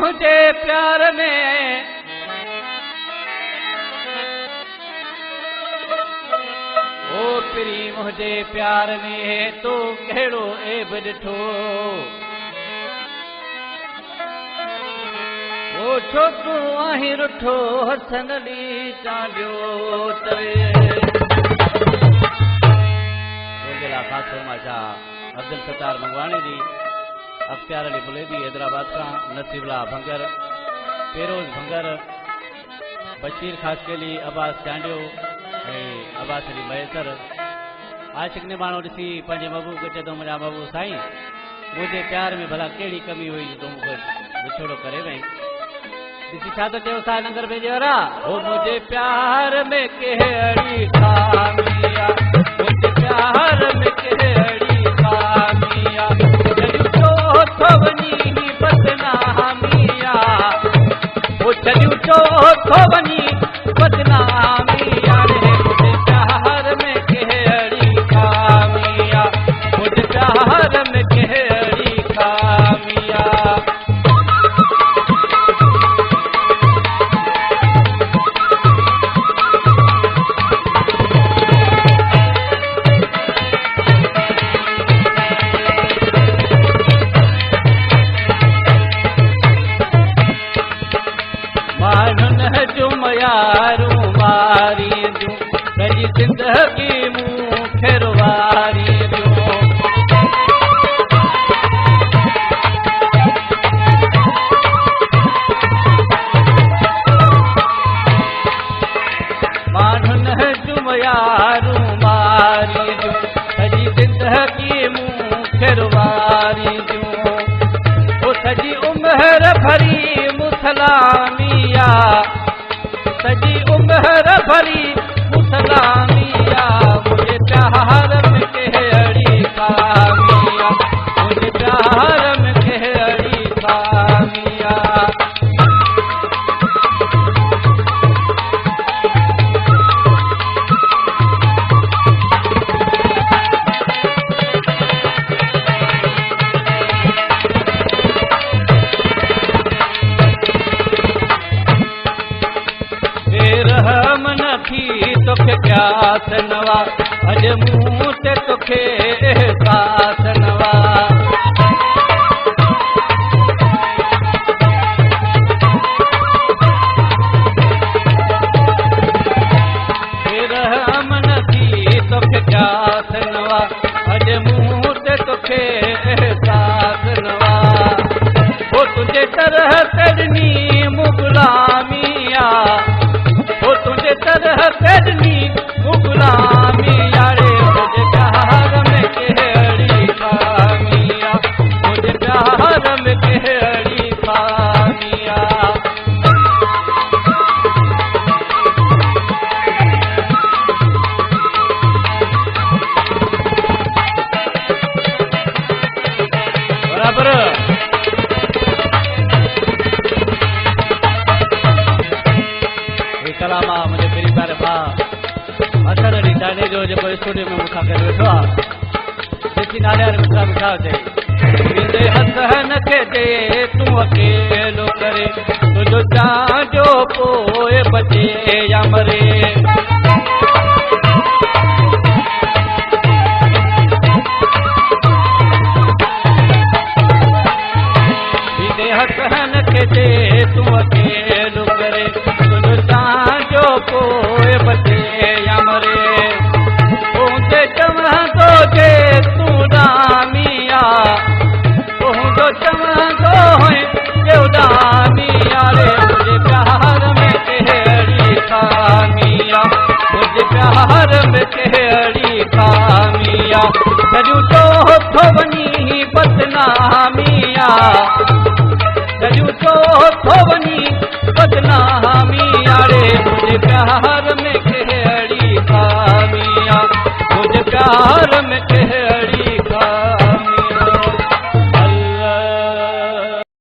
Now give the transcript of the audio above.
मुझे प्यार में ओ प्री मुझे प्यार में तो कहिड़ो ऐब ॾिठो ओ छो तूं आहीं रुठो हसन ॾी चांडियो तवे गोजला खासो माशा अब्दुल सत्तार मंगवाणी जी अख्तियार अली बुलेदी हैदराबाद का नसीबला भंगर पेरोज भंगर बशीर खासकेली अब्बास चांडियो अब्बास अली मयसर आशिक ने मानो ॾिसी पंहिंजे महबूब खे चयो मुंहिंजा महबूब साईं मुंहिंजे प्यार में भला कहिड़ी कमी हुई जो मूंखे विछोड़ो करे वई ॾिसी छा थो चयो सा लंगर भेजे वारा ओ मुंहिंजे प्यार में कहिड़ी खामिया मुंहिंजे प्यार में कहिड़ी खामिया वनी बदनामिया वो चलियो चो वनी बदनामिया रे मुझे प्यार में कहिड़ी खामिया मुझे प्यार में कहिड़ी खामिया यारू मारी दूं सॼी ज़िंदगी मूं खिरवारी दूं माण्हुनि जुम यारू मारी दूं सॼी ज़िंदगी मूं खिरवारी दूं ओ सॼी उमिरि भरी मुसलामिया सजी उम्र भरी मुसलामिया मुझे प्यार में कहिड़ी खामिया मुझे प्यार में कहिड़ी खामिया तोखे प्यास नवा अज मुंह ते तोखे एहसास नवा रहम नथी तोखे प्यास नवा अज मुंह ते तोखे एहसास नवा वो तुझे तरह तेरनी मुगलामिया वो तुझे तरह तेरनी मुगलामी यारे मुझे प्यार में कहिड़ी खामिया मुझे प्यार में कहिड़ी खामिया बराबर कलामा मुझे मेरी प्यारे भाउ असर अली दाने जो जेको स्टूडियो में मूंखां गॾु वेठो आहे ॾिसी नाले वारे मिठा मिठा चई हसन खे दे तूं अकेलो करे तुंहिंजो चांजो पोइ बचे या मरे हसन खे दे तूं अकेलो करे जो पोइ बचे या मरे तुंहिंजे चवंदो जे तूं डामिया तुंहिंजो चवंदो जो डामिया रे मुंहिंजे प्यार में कहिड़ी खामिया मुंहिंजे प्यार सॼो चोथो वञी बदनामिया सॼो चोथो वञी बदनामिया